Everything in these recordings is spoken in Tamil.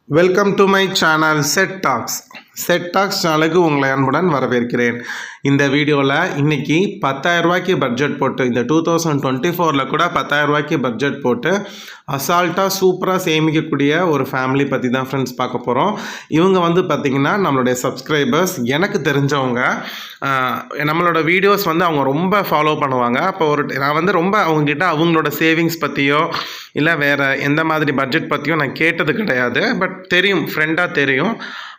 Welcome to my channel set tax சேனலுக்கு உங்களை அன்புடன் வரவேற்கிறேன். இந்த வீடியோவில் இன்றைக்கி 10,000 ரூபாய்க்கு பட்ஜெட் போட்டு இந்த 2024 கூட 10,000 ரூபாய்க்கு பட்ஜெட் போட்டு அசால்ட்டாக சூப்பராக சேமிக்கக்கூடிய ஒரு ஃபேமிலி பற்றி தான் ஃப்ரெண்ட்ஸ் பார்க்க போகிறோம். இவங்க வந்து பார்த்திங்கன்னா நம்மளுடைய சப்ஸ்கிரைபர்ஸ், எனக்கு தெரிஞ்சவங்க. நம்மளோட வீடியோஸ் வந்து அவங்க ரொம்ப ஃபாலோ பண்ணுவாங்க. அப்போ நான் வந்து ரொம்ப அவங்கக்கிட்ட அவங்களோட சேவிங்ஸ் பற்றியோ இல்லை வேறு எந்த மாதிரி பட்ஜெட் பற்றியோ நான் கேட்டது கிடையாது. பட் தெரியும், ஃப்ரெண்டாக தெரியும்.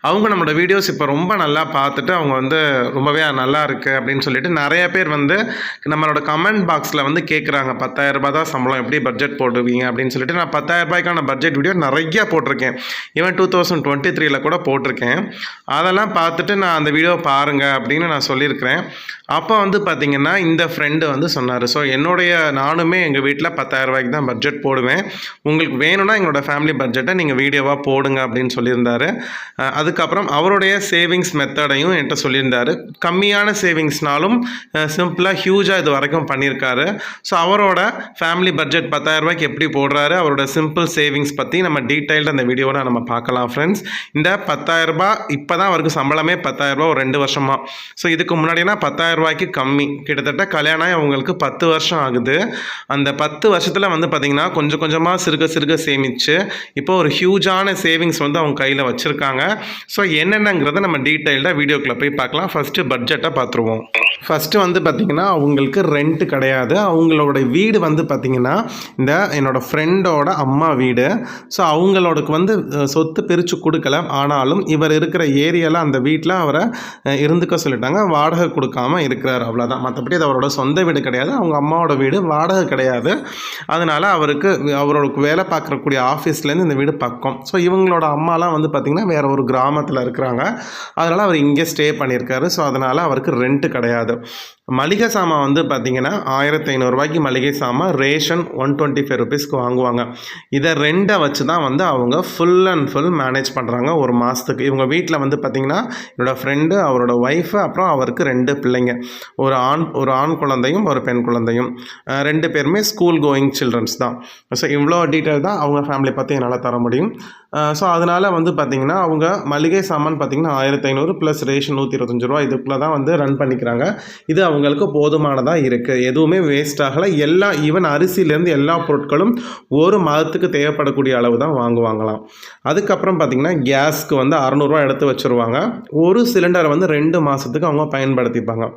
அவங்க நம்மளோட வீடியோஸ் இப்போ ரொம்ப நல்லா பார்த்துட்டு அவங்க வந்து ரொம்பவே நல்லா இருக்குது அப்படின்னு சொல்லிட்டு நிறைய பேர் வந்து நம்மளோட கமெண்ட் பாக்ஸில் வந்து கேட்குறாங்க, 10,000 ரூபாய் தான் சம்பளம், எப்படி பட்ஜெட் போடுவீங்க அப்படின்னு சொல்லிட்டு. நான் 10,000 ரூபாய்க்கான பட்ஜெட் வீடியோ நிறையா போட்டிருக்கேன். ஈவன் 2023 கூட போட்டிருக்கேன். அதெல்லாம் பார்த்துட்டு நான் அந்த வீடியோ பாருங்கள் அப்படின்னு நான் சொல்லியிருக்கிறேன். அப்போ வந்து பார்த்திங்கன்னா இந்த ஃப்ரெண்டு வந்து சொன்னார், ஸோ நானுமே எங்கள் வீட்டில் 10,000 ரூபாய்க்கு தான் பட்ஜெட் போடுவேன், உங்களுக்கு வேணும்னா எங்களோட ஃபேமிலி பட்ஜெட்டை நீங்கள் வீடியோவாக போடுங்க அப்படின்னு சொல்லியிருந்தார். அதுக்கப்புறம் அவருடைய சேவிங்ஸ் மெத்தடையும் என்கிட்ட சொல்லியிருந்தார். கம்மியான சேவிங்ஸ்னாலும் சிம்பிளாக ஹியூஜாக இது வரைக்கும் பண்ணியிருக்காரு. ஸோ அவரோட ஃபேமிலி பட்ஜெட் 10,000 ரூபாய்க்கு எப்படி போடுறாரு, அவரோட சிம்பிள் சேவிங்ஸ் பற்றி நம்ம டீட்டெயில்டு அந்த வீடியோவில் நம்ம பார்க்கலாம் ஃப்ரெண்ட்ஸ். இந்த 10,000 ரூபாய் இப்போ தான் அவருக்கு சம்பளமே 10,000 ரூபா ஒரு 2 வருஷமாக. ஸோ இதுக்கு முன்னாடினா 10,000 ரூபாய்க்கு கம்மி. கிட்டத்தட்ட கல்யாணம் அவங்களுக்கு 10 வருஷம் ஆகுது. அந்த 10 வருஷத்தில் வந்து பார்த்திங்கன்னா கொஞ்சம் கொஞ்சமாக சிறுக சேமித்து இப்போ ஒரு ஹியூஜான சேவிங்ஸ் வந்து அவங்க கையில் வச்சுருக்காங்க. ஸோ என்னென்னங்கிறத நம்ம டீட்டெயில்டாக வீடியோக்குள்ளே போய் பார்க்கலாம். ஃபஸ்ட்டு பட்ஜெட்டை பார்த்துருவோம். ஃபஸ்ட்டு வந்து பார்த்திங்கன்னா அவங்களுக்கு ரெண்ட்டு கிடையாது. அவங்களோட வீடு வந்து பார்த்திங்கன்னா இந்த என்னோடய ஃப்ரெண்டோட அம்மா வீடு. ஸோ அவங்களோடக்கு வந்து சொத்து பிரித்து கொடுக்கல. ஆனாலும் இவர் இருக்கிற ஏரியாவில் அந்த வீட்டில் அவரை இருந்துக்க சொல்லிட்டாங்க. வாடகை கொடுக்காமல் இருக்கிறார், அவ்வளோதான். மற்றபடி அது அவரோட சொந்த வீடு கிடையாது, அவங்க அம்மாவோட வீடு, வாடகை கிடையாது. அதனால் அவரோட வேலை பார்க்கக்கூடிய ஆஃபீஸ்லேருந்து இந்த வீடு பக்கம். ஸோ இவங்களோட அம்மாலாம் வந்து பார்த்திங்கன்னா வேறு ஒரு கிராமத்தில் இருக்கிறாங்க. அதனால் அவர் இங்கே ஸ்டே பண்ணியிருக்காரு. ஸோ அதனால் அவருக்கு ரெண்ட்டு கிடையாது. மளிகை சாமான் வந்து பார்த்திங்கன்னா 1,500 ரூபாய்க்கு மளிகை சாமான், ரேஷன் 125 ருபீஸ்க்கு வாங்குவாங்க. இதை ரெண்டை வச்சு தான் வந்து அவங்க ஃபுல் அண்ட் ஃபுல் மேனேஜ் பண்ணுறாங்க ஒரு மாதத்துக்கு. இவங்க வீட்டில் வந்து பார்த்திங்கன்னா என்னோடய ஃப்ரெண்டு, அவரோட ஒய்ஃபு, அப்புறம் அவருக்கு 2 பிள்ளைங்க, ஒரு ஆண் குழந்தையும் ஒரு பெண் குழந்தையும். 2 பேருமே ஸ்கூல் கோயிங் சில்ட்ரன்ஸ் தான். ஸோ இவ்வளோ டீட்டெயில் தான் அவங்க ஃபேமிலி பற்றி என்னால் தர முடியும். ஸோ அதனால் வந்து பார்த்திங்கன்னா அவங்க மளிகை சாமான் பார்த்திங்கன்னா 1,500 ப்ளஸ் ரேஷன் 125 ரூபா, இதுக்குள்ளே தான் வந்து ரன் பண்ணிக்கிறாங்க. இது அவங்களுக்கு போதுமானதாக இருக்குது. எதுவுமே வேஸ்ட் ஆகலை. ஈவன் அரிசியிலேருந்து எல்லா பொருட்களும் ஒரு மாதத்துக்கு தேவைப்படக்கூடிய அளவு தான் வாங்குவாங்களாம். அதுக்கப்புறம் பார்த்திங்கன்னா கேஸ்க்கு வந்து 600 ரூபா எடுத்து வச்சுருவாங்க. ஒரு சிலிண்டரை வந்து 2 மாதத்துக்கு அவங்க பயன்படுத்திப்பாங்க.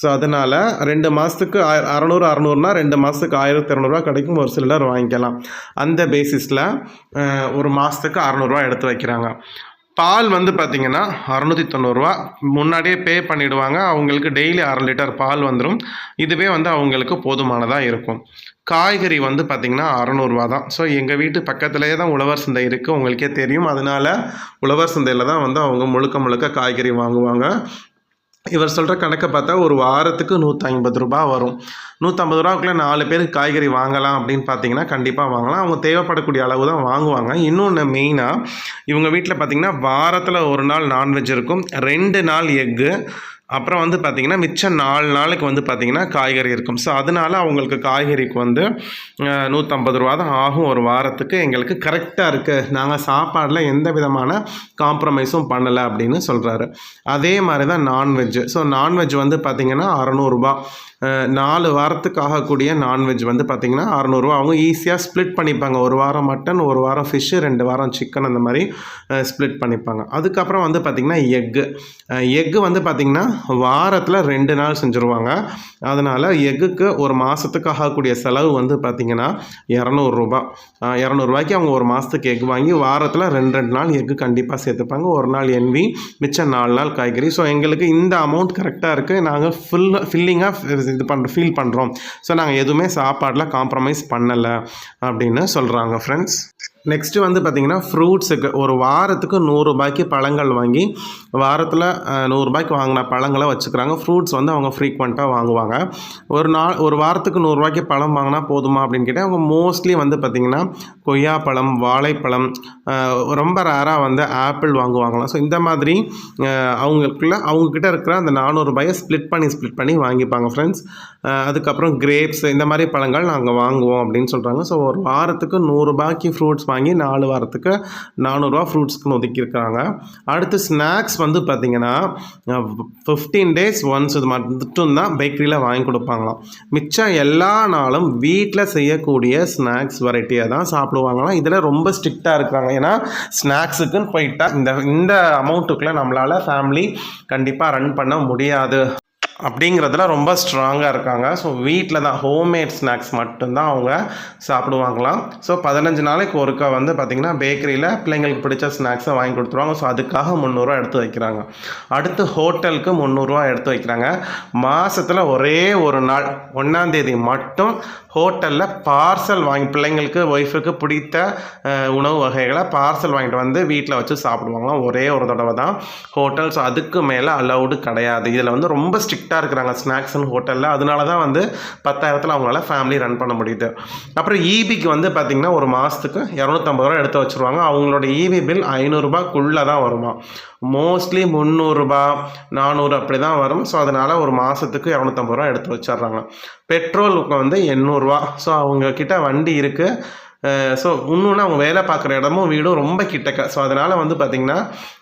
ஸோ அதனால் 2 மாதத்துக்கு 600னா 2 மாதத்துக்கு 1,200 ரூபா கிடைக்கும், ஒரு சிலிண்டர் வாங்கிக்கலாம். அந்த பேசிஸில் ஒரு மாதத்துக்கு 600 ரூபா எடுத்து வைக்கிறாங்க. பால் வந்து பார்த்திங்கன்னா 690 ரூபா முன்னாடியே பே பண்ணிவிடுவாங்க. அவங்களுக்கு டெய்லி 1/2 லிட்டர் பால் வந்துடும். இதுவே வந்து அவங்களுக்கு போதுமானதாக இருக்கும். காய்கறி வந்து பார்த்திங்கன்னா 600 ரூபா தான். ஸோ எங்கள் வீட்டு பக்கத்துலேயே தான் உழவர் சந்தை இருக்குது, உங்களுக்கே தெரியும். அதனால் உழவர் சந்தையில் தான் வந்து அவங்க முழுக்க காய்கறி வாங்குவாங்க. இவர் சொல்கிற கணக்கை பார்த்தா ஒரு வாரத்துக்கு 150 ரூபா வரும். 150 ரூபாக்குள்ளே 4 பேருக்கு காய்கறி வாங்கலாம் அப்படின்னு பார்த்தீங்கன்னா கண்டிப்பாக வாங்கலாம். அவங்க தேவைப்படக்கூடிய அளவு தான் வாங்குவாங்க. இன்னொன்று மெயினாக இவங்க வீட்டில் பார்த்திங்கன்னா வாரத்தில் ஒரு நாள் நான்வெஜ் இருக்கும், 2 நாள் எக்கு, அப்புறம் வந்து பார்த்திங்கன்னா மிச்சம் 4 நாளைக்கு வந்து பார்த்திங்கன்னா காய்கறி இருக்கும். ஸோ அதனால் அவங்களுக்கு காய்கறிக்கு வந்து 150 ரூபா தான் ஆகும் ஒரு வாரத்துக்கு. எங்களுக்கு கரெக்டாக இருக்குது, நாங்கள் சாப்பாடில் எந்த விதமான காம்ப்ரமைஸும் பண்ணலை அப்படின்னு சொல்கிறாரு. அதே மாதிரி தான் நான்வெஜ். ஸோ நான்வெஜ் வந்து பார்த்திங்கன்னா 600 ரூபா. 4 வாரத்துக்கு ஆகக்கூடிய நான்வெஜ் வந்து பார்த்திங்கன்னா 600 ரூபா. அவங்க ஈஸியாக ஸ்ப்ளிட் பண்ணிப்பாங்க. ஒரு வாரம் மட்டன், ஒரு வாரம் ஃபிஷ்ஷு, 2 வாரம் சிக்கன், அந்த மாதிரி ஸ்ப்ளிட் பண்ணிப்பாங்க. அதுக்கப்புறம் வந்து பார்த்திங்கன்னா எக்கு வந்து பார்த்திங்கன்னா வாரத்தில் 2 நாள் செஞ்சுருவாங்க. அதனால் எக்குக்கு ஒரு மாதத்துக்கு ஆகக்கூடிய செலவு வந்து பார்த்திங்கன்னா 200 ரூபா. 200 ரூபாய்க்கு அவங்க ஒரு மாதத்துக்கு எக் வாங்கி வாரத்தில் 2 நாள் எக்கு கண்டிப்பாக சேர்த்துப்பாங்க. ஒரு நாள் என்வி, மிச்சம் 4 நாள் காய்கறி. ஸோ எங்களுக்கு இந்த அமௌண்ட் கரெக்டாக இருக்குது. நாங்கள் ஃபில்லிங்காக ஃபீல் பண்ணுறோம். ஸோ நாங்கள் எதுவுமே சாப்பாடில் காம்ப்ரமைஸ் பண்ணலை அப்படின்னு சொல்கிறாங்க ஃப்ரெண்ட்ஸ். நெக்ஸ்ட்டு வந்து பார்த்திங்கன்னா ஃப்ரூட்ஸுக்கு ஒரு வாரத்துக்கு 100 ரூபாய்க்கு பழங்கள் வாங்கி வாரத்தில் 100 ரூபாய்க்கு வாங்கின பழங்களை வச்சுக்கிறாங்க. ஃப்ரூட்ஸ் வந்து அவங்க ஃப்ரீக்வெண்ட்டாக வாங்குவாங்க. ஒரு வாரத்துக்கு 100 ரூபாய்க்கு பழம் வாங்கினா போதுமா அப்படின்னு கேட்டால் அவங்க மோஸ்ட்லி வந்து பார்த்திங்கன்னா கொய்யாப்பழம், வாழைப்பழம், ரொம்ப ரேராக வந்து ஆப்பிள் வாங்குவாங்களாம். ஸோ இந்த மாதிரி அவங்கக்கிட்ட இருக்கிற அந்த 400 ரூபாயை ஸ்ப்ளிட் பண்ணி வாங்கிப்பாங்க ஃப்ரெண்ட்ஸ். அதுக்கப்புறம் கிரேப்ஸ், இந்த மாதிரி பழங்கள் நாங்கள் வாங்குவோம் அப்படின்னு சொல்கிறாங்க. ஸோ ஒரு வாரத்துக்கு 100 ரூபாய்க்கு ஃப்ரூட்ஸ் வாங்கி 4 வாரத்துக்கு 400 ஃப்ரூட்ஸ்க்குன்னு ஒதுக்கியிருக்காங்க. அடுத்து ஸ்நாக்ஸ் வந்து பார்த்திங்கன்னா 15 days ஒன்ஸ் இது மட்டும்தான் பேக்கரியில் வாங்கி கொடுப்பாங்களாம். மிச்சம் எல்லா நாளும் வீட்டில் செய்யக்கூடிய ஸ்நாக்ஸ் வெரைட்டியாக தான் சாப்பிடுவாங்களாம். இதில் ரொம்ப ஸ்ட்ரிக்டாக இருக்கிறாங்க. ஏன்னா ஸ்நாக்ஸுக்குன்னு போயிட்டா இந்த அமௌண்ட்டுக்குள்ளே நம்மளால் ஃபேமிலி கண்டிப்பாக ரன் பண்ண முடியாது அப்படிங்கிறதுல ரொம்ப ஸ்ட்ராங்காக இருக்காங்க. ஸோ வீட்டில் தான் ஹோம்மேட் ஸ்நாக்ஸ் மட்டும்தான் அவங்க சாப்பிடுவாங்களாம். ஸோ 15 நாளைக்கு ஒருக்கா வந்து பார்த்திங்கன்னா பேக்கரியில் பிள்ளைங்களுக்கு பிடிச்ச ஸ்நாக்ஸை வாங்கி கொடுத்துருவாங்க. ஸோ அதுக்காக 300 எடுத்து வைக்கிறாங்க. அடுத்து ஹோட்டலுக்கு 300 எடுத்து வைக்கிறாங்க. மாதத்தில் ஒரே ஒரு நாள் 1ஆம் தேதி மட்டும் ஹோட்டலில் பார்சல் வாங்கி பிள்ளைங்களுக்கு ஒய்ஃபுக்கு பிடித்த உணவு வகைகளை பார்சல் வாங்கிட்டு வந்து வீட்டில் வச்சு சாப்பிடுவாங்களாம். ஒரே ஒரு தடவை தான் ஹோட்டல்ஸ், அதுக்கு மேலே அலௌடு கிடையாது. இதில் வந்து ரொம்ப ஸ்ட்ரிக்டாக இருக்கிறாங்க ஸ்நாக்ஸ்னு ஹோட்டலில். அதனால தான் வந்து 10,000 அவங்களால ஃபேமிலி ரன் பண்ண முடியுது. அப்புறம் ஈபிக்கு வந்து பார்த்திங்கன்னா ஒரு மாதத்துக்கு 250 எடுத்து வச்சுருவாங்க. அவங்களோட ஈபி பில் 500 தான் வருமா. மோஸ்ட்லி 300 400 அப்படி தான் வரும். ஸோ அதனால் ஒரு மாதத்துக்கு 250 எடுத்து வச்சிட்றாங்க. பெட்ரோலுக்கு வந்து 800. ஸோ அவங்கக்கிட்ட வண்டி இருக்குது. ஸோ இன்னொன்று அவங்க வேலை பார்க்குற இடமும் வீடும் ரொம்ப கிட்டக்க. ஸோ அதனால் வந்து பார்த்திங்கன்னா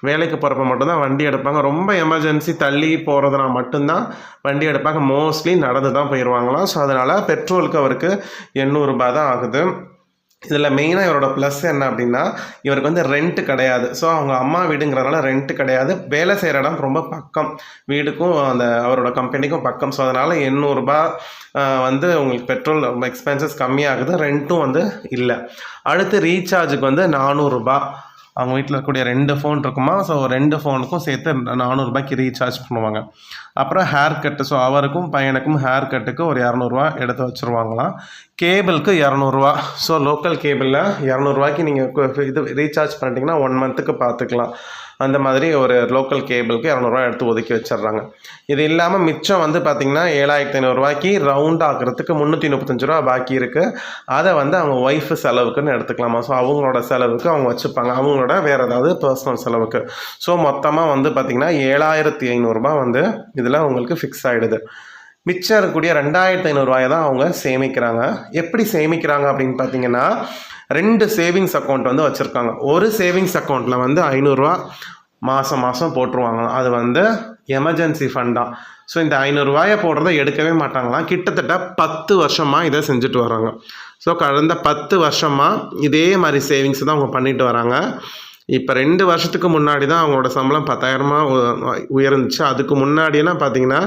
வேலைக்கு போகிறப்ப மட்டும்தான் வண்டி எடுப்பாங்க. ரொம்ப எமர்ஜென்சி தள்ளி போகிறதுனா மட்டும்தான் வண்டி எடுப்பாங்க. மோஸ்ட்லி நடந்து தான் போயிடுவாங்களாம். ஸோ அதனால் பெட்ரோலுக்கு அவருக்கு 800 தான் ஆகுது. இதில் மெயினாக இவரோட ப்ளஸ் என்ன அப்படின்னா இவருக்கு வந்து ரெண்ட்டு கிடையாது. ஸோ அவங்க அம்மா வீடுங்கிறதுனால ரெண்ட்டு கிடையாது. வேலை செய்கிற இடம் ரொம்ப பக்கம், வீடுக்கும் அந்த அவரோட கம்பெனிக்கும் பக்கம். ஸோ அதனால் 800 வந்து உங்களுக்கு பெட்ரோல் எக்ஸ்பென்சஸ் கம்மியாகுது. ரெண்ட்டும் வந்து இல்லை. அடுத்து ரீசார்ஜுக்கு வந்து 400. அவங்க வீட்டில் இருக்கக்கூடிய 2 ஃபோன் இருக்குமா. ஸோ 2 ஃபோனுக்கும் சேர்த்து 400 ரீசார்ஜ் பண்ணுவாங்க. அப்புறம் ஹேர் கட்டு, ஸோ அவருக்கும் பையனுக்கும் ஹேர் கட்டுக்கு ஒரு 200 எடுத்து வச்சுருவாங்களாம். கேபிளுக்கு 200. ஸோ லோக்கல் கேபிளில் 200 நீங்கள் இது ரீசார்ஜ் பண்ணிட்டீங்கன்னா 1 மந்த்துக்கு பார்த்துக்கலாம். அந்த மாதிரி ஒரு லோக்கல் கேபிளுக்கு 200 எடுத்து ஒதுக்கி வச்சிடுறாங்க. இது இல்லாமல் மிச்சம் வந்து பார்த்திங்கன்னா 7,500 ரவுண்ட் ஆகிறதுக்கு 335 பாக்கி இருக்குது. அதை வந்து அவங்க ஒய்ஃபு செலவுக்குன்னு எடுத்துக்கலாமா. ஸோ அவங்களோட செலவுக்கு அவங்க வச்சுப்பாங்க, அவங்களோட வேறு ஏதாவது பர்சனல் செலவுக்கு. ஸோ மொத்தமாக வந்து பார்த்திங்கன்னா 7,500 வந்து இதில் உங்களுக்கு ஃபிக்ஸ் ஆகிடுது. மிச்சம் இருக்கக்கூடிய 2,500 தான் அவங்க சேமிக்கிறாங்க. எப்படி சேமிக்கிறாங்க அப்படின்னு பார்த்தீங்கன்னா 2 சேவிங்ஸ் அக்கௌண்ட் வந்து வச்சுருக்காங்க. ஒரு சேவிங்ஸ் அக்கௌண்ட்டில் வந்து 500 மாதம் போட்டுருவாங்க. அது வந்து எமர்ஜென்சி ஃபண்டாக. ஸோ இந்த 500 போடுறத எடுக்கவே மாட்டாங்களாம். கிட்டத்தட்ட 10 வருஷமாக இதை செஞ்சுட்டு வராங்க. ஸோ கடந்த 10 வருஷமாக இதே மாதிரி சேவிங்ஸ் தான் அவங்க பண்ணிட்டு வராங்க. இப்போ 2 வருஷத்துக்கு முன்னாடி தான் அவங்களோட சம்பளம் 10,000 உயர்ந்துச்சு. அதுக்கு முன்னாடினா பார்த்தீங்கன்னா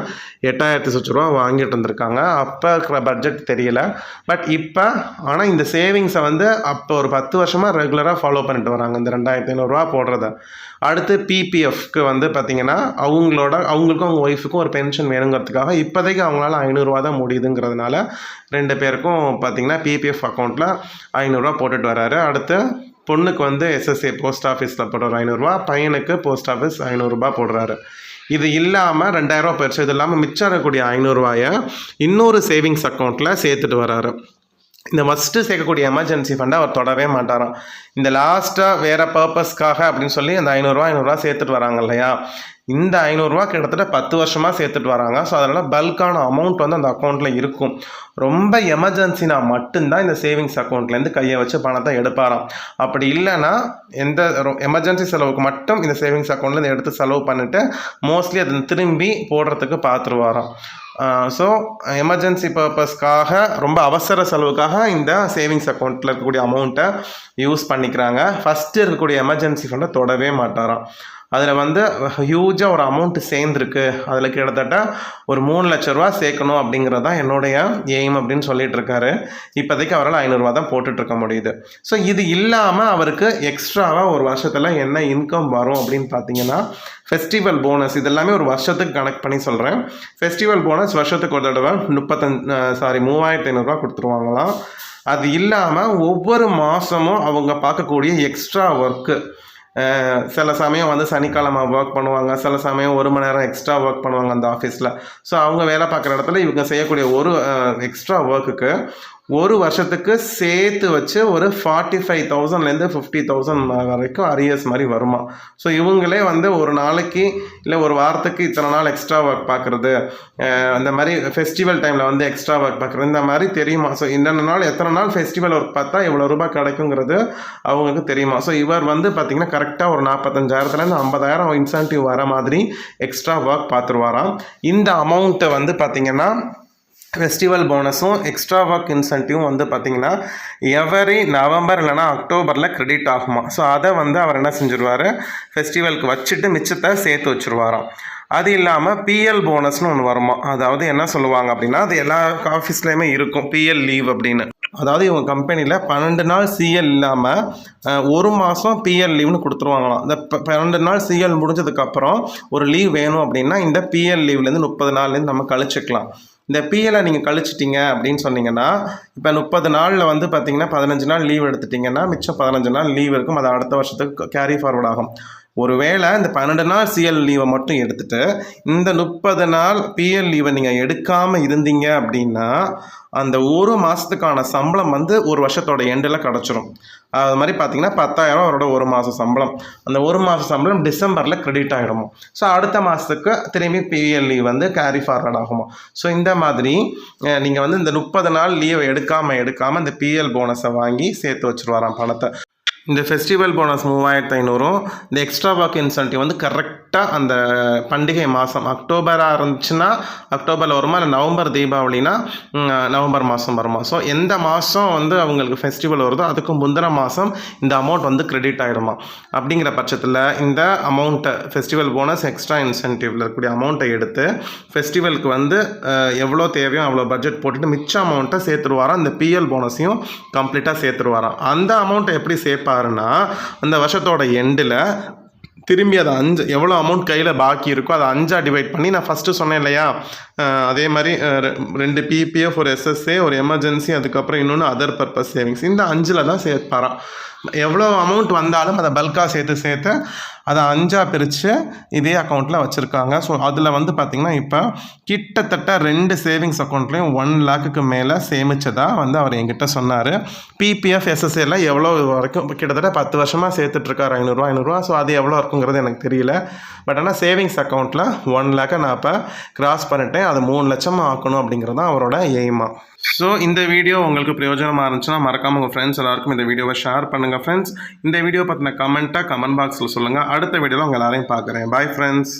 8,000 சொச்ச ரூபா வாங்கிட்டு இருந்திருக்காங்க. அப்போ இருக்கிற பட்ஜெட் தெரியல. பட் இப்போ ஆனால் இந்த சேவிங்ஸை வந்து அப்போ ஒரு 10 வருஷமாக ரெகுலராக ஃபாலோ பண்ணிட்டு வராங்க இந்த 2,500 போடுறத. அடுத்து பிபிஎஃப்க்கு வந்து பார்த்திங்கன்னா அவங்களுக்கும் அவங்க ஒய்ஃபுக்கும் ஒரு பென்ஷன் வேணுங்கிறதுக்காக இப்போதைக்கு அவங்களால 500 தான் முடியுதுங்கிறதுனால 2 பேருக்கும் பார்த்திங்கன்னா பிபிஎஃப் அக்கௌண்ட்டில் 500 போட்டுட்டு வராரு. அடுத்து பொண்ணுக்கு வந்து எஸ்எஸ்ஏ போஸ்ட் ஆஃபீஸில் போடுற 500, பையனுக்கு போஸ்ட் ஆஃபீஸ் 500 போடுறாரு. இது இல்லாமல் 2,000 போயிடுச்சு. இது இல்லாமல் மிச்சம் இருக்கக்கூடிய 500 இன்னொரு சேவிங்ஸ் அக்கௌண்ட்டில் சேர்த்துட்டு வராரு. இந்த ஃபஸ்ட்டு சேர்க்கக்கூடிய எமர்ஜென்சி ஃபண்டை அவர் தொடவே மாட்டாராம். இந்த லாஸ்ட்டாக வேறு பர்பஸ்க்காக அப்படின்னு சொல்லி அந்த 500 சேர்த்துட்டு வராங்க இல்லையா, இந்த 500 கிட்டத்தட்ட 10 வருஷமாக சேர்த்துட்டு வராங்க. ஸோ அதனால் பல்கான அமௌண்ட் வந்து அந்த அக்கௌண்ட்டில் இருக்கும். ரொம்ப எமர்ஜென்சினா மட்டும்தான் இந்த சேவிங்ஸ் அக்கௌண்ட்லேருந்து கையை வச்சு பணத்தை எடுப்பாராம். அப்படி இல்லைன்னா எந்த எமர்ஜென்சி செலவுக்கு மட்டும் இந்த சேவிங்ஸ் அக்கௌண்ட்லேருந்து எடுத்து செலவு பண்ணிவிட்டு மோஸ்ட்லி அதை திரும்பி போடுறதுக்கு பார்த்துருவாராம். ஸோ எமர்ஜென்சி பர்பஸ்க்காக ரொம்ப அவசர செலவுக்காக இந்த சேவிங்ஸ் அக்கௌண்ட்டில் இருக்கக்கூடிய அமௌண்ட்டை யூஸ் பண்ணிக்கிறாங்க. ஃபஸ்ட்டு இருக்கக்கூடிய எமர்ஜென்சி ஃபண்டை தொடவே மாட்டாராம். அதில் வந்து ஹியூஜாக ஒரு அமௌண்ட்டு சேர்ந்துருக்கு. அதில் கிட்டத்தட்ட ஒரு 3 லட்ச ரூபா சேர்க்கணும் அப்படிங்கிறது தான் என்னுடைய எய்ம் அப்படின்னு சொல்லிட்டு இருக்காரு. இப்போதைக்கு அவரால் 500 தான் போட்டுட்ருக்க முடியுது. ஸோ இது இல்லாமல் அவருக்கு எக்ஸ்ட்ராவாக ஒரு வருஷத்தில் என்ன இன்கம் வரும் அப்படின்னு பார்த்தீங்கன்னா ஃபெஸ்டிவல் போனஸ். இது எல்லாமே ஒரு வருஷத்துக்கு கனெக்ட் பண்ணி சொல்கிறேன். ஃபெஸ்டிவல் போனஸ் வருஷத்துக்கு ஒரு தடவை 3,500 கொடுத்துருவாங்களாம். அது இல்லாமல் ஒவ்வொரு மாதமும் அவங்க பார்க்கக்கூடிய எக்ஸ்ட்ரா ஒர்க்கு, சில சமயம் வந்து சனிக்கிழமை ஒர்க் பண்ணுவாங்க, சில சமயம் 1 மணி நேரம் எக்ஸ்ட்ரா ஒர்க் பண்ணுவாங்க அந்த ஆஃபீஸில். ஸோ அவங்க வேலை பார்க்குற இடத்துல இவங்க செய்யக்கூடிய ஒரு எக்ஸ்ட்ரா ஒர்க்குக்கு ஒரு வருஷத்துக்கு சேர்த்து வச்சு ஒரு 45,000லேருந்து 50,000 வரைக்கும் அரியர்ஸ் மாதிரி வருமா. ஸோ இவங்களே வந்து ஒரு நாளைக்கு இல்லை ஒரு வாரத்துக்கு இத்தனை நாள் எக்ஸ்ட்ரா ஒர்க் பார்க்குறது, அந்த மாதிரி ஃபெஸ்டிவல் டைமில் வந்து எக்ஸ்ட்ரா ஒர்க் பார்க்குறது, இந்த மாதிரி தெரியுமா. ஸோ என்னென்ன நாள் எத்தனை நாள் ஃபெஸ்டிவல் ஒர்க் பார்த்தா இவ்வளோ ரூபாய் கிடைக்குங்கிறது அவங்களுக்கு தெரியுமா. ஸோ இவர் வந்து பார்த்திங்கன்னா கரெக்டாக ஒரு 45,000லேருந்து 50,000 இன்சென்டிவ் வர மாதிரி எக்ஸ்ட்ரா ஒர்க் பார்த்துருவாராம். இந்த அமௌண்ட்டை வந்து பார்த்திங்கன்னா ஃபெஸ்டிவல் போனஸும் எக்ஸ்ட்ரா ஒர்க் இன்சென்டிவும் வந்து பார்த்திங்கன்னா எவரி நவம்பர் இல்லைனா அக்டோபரில் கிரெடிட் ஆகுமா. ஸோ அதை வந்து அவர் என்ன செஞ்சுருவார், ஃபெஸ்டிவலுக்கு வச்சுட்டு மிச்சத்தை சேர்த்து வச்சுருவாராம். அது இல்லாமல் பிஎல் போனஸ்னு ஒன்று வருமா. அதாவது என்ன சொல்லுவாங்க அப்படின்னா, அது எல்லா ஆஃபீஸ்லேயுமே இருக்கும் பிஎல் லீவ் அப்படின்னு. அதாவது இவங்க கம்பெனியில் 12 நாள் சிஎல் இல்லாமல் ஒரு மாதம் பிஎல் லீவ்னு கொடுத்துருவாங்களாம். இந்த 12 நாள் சிஎல் முடிஞ்சதுக்கப்புறம் ஒரு லீவ் வேணும் அப்படின்னா இந்த பிஎல் லீவ்லேருந்து 30 நாள்லேருந்து நம்ம கழிச்சிக்கலாம். இந்த பிஎலை நீங்கள் கழிச்சிட்டிங்க அப்படின்னு சொன்னீங்கன்னா, இப்போ 30 நாளில் வந்து பார்த்தீங்கன்னா 15 நாள் லீவ் எடுத்துட்டிங்கன்னா மிச்சம் 15 நாள் லீவ் இருக்கும். அது அடுத்த வருஷத்துக்கு கேரி ஃபார்வர்ட் ஆகும். ஒருவேளை இந்த 12 நாள் சிஎல் லீவை மட்டும் எடுத்துகிட்டு இந்த 30 நாள் பிஎல் லீவை நீங்கள் எடுக்காமல் இருந்தீங்க அப்படின்னா அந்த ஒரு மாதத்துக்கான சம்பளம் வந்து ஒரு வருஷத்தோட எண்டில் கிடச்சிரும். அது மாதிரி பார்த்தீங்கன்னா 10,000 அவரோட ஒரு மாதம் சம்பளம். அந்த ஒரு மாதம் சம்பளம் டிசம்பரில் கிரெடிட் ஆகிடுமோ. ஸோ அடுத்த மாதத்துக்கு திரும்பி பிஎல் லீவ் வந்து கேரி ஃபார்வர்ட் ஆகுமோ. ஸோ இந்த மாதிரி நீங்கள் வந்து இந்த 30 நாள் லீவை எடுக்காமல் இந்த பிஎல் போனஸை வாங்கி சேர்த்து வச்சுருவாராம் பணத்தை. இந்த ஃபெஸ்டிவல் போனஸ் 3,500 இந்த எக்ஸ்ட்ரா ஒர்க் இன்சென்டிவ் வந்து கரெக்டாக அந்த பண்டிகை மாதம் அக்டோபராக இருந்துச்சுன்னா அக்டோபரில் வருமா, இல்லை நவம்பர் தீபாவளினா நவம்பர் மாதம் வருமா. ஸோ எந்த மாதம் வந்து அவங்களுக்கு ஃபெஸ்டிவல் வருதோ அதுக்கு முந்தின மாதம் இந்த அமௌண்ட் வந்து கிரெடிட் ஆகிடுமா. அப்படிங்கிற பட்சத்தில் இந்த அமௌண்ட்டை ஃபெஸ்டிவல் போனஸ் எக்ஸ்ட்ரா இன்சென்டிவில் இருக்கக்கூடிய அமௌண்ட்டை எடுத்து ஃபெஸ்டிவலுக்கு வந்து எவ்வளோ தேவையோ அவ்வளோ பட்ஜெட் போட்டுட்டு மிச்ச அமௌண்ட்டை சேர்த்துருவாராம். இந்த பிஎல் போனஸையும் கம்ப்ளீட்டாக சேர்த்துருவாராம். அந்த அமௌண்ட்டை எப்படி சேர்ப்பாருன்னா அந்த வருஷத்தோட எண்டில் திரும்பி அதை 5 எவ்வளோ அமௌண்ட் கையில் பாக்கி இருக்கோ அதை 5ஆக டிவைட் பண்ணி, நான் ஃபஸ்ட்டு சொன்னேன் இல்லையா, அதே மாதிரி 2 பிபிஎஃப், ஒரு எஸ்எஸ்ஏ, ஒரு எமர்ஜென்சி, அதுக்கப்புறம் இன்னொன்று அதர் பர்பஸ் சேவிங்ஸ், இந்த 5ல் தான் சேர்ப்பாராம். எவ்வளோ அமௌண்ட் வந்தாலும் அதை பல்காக சேர்த்து அதை 5ஆக பிரித்து இதே அக்கௌண்ட்டில் வச்சுருக்காங்க. ஸோ அதில் வந்து பார்த்திங்கன்னா இப்போ கிட்டத்தட்ட 2 சேவிங்ஸ் அக்கௌண்ட்லேயும் 1 லேக்குக்கு மேலே சேமித்ததாக வந்து அவர் என்கிட்ட சொன்னார். பிபிஎஃப் எஸ்எஸ்ஏல எவ்வளோ வரைக்கும் கிட்டத்தட்ட 10 வருஷமாக சேர்த்துட்ருக்கார், 500 ஸோ அது எவ்வளோ இருக்குங்கிறது எனக்கு தெரியல. பட் ஆனால் சேவிங்ஸ் அக்கௌண்ட்டில் 1 லேக்கை நான் இப்போ கிராஸ் பண்ணிட்டேன். அது 3 லட்சம் ஆக்கணும் அப்படிங்கிறது தான் அவரோட எய்மா. ஸோ இந்த வீடியோ உங்களுக்கு பிரயோஜனமாக இருந்துச்சுன்னா மறக்காமல் உங்கள் ஃப்ரெண்ட்ஸ் எல்லாருக்கும் இந்த வீடியோவை ஷேர் பண்ணுங்கள் ஃப்ரெண்ட்ஸ். இந்த வீடியோ பற்றின கமெண்ட் பாக்ஸில் சொல்லுங்கள். அடுத்த வீடியோவில் உங்கள் எல்லாரையும் பார்க்குறேன். Bye friends.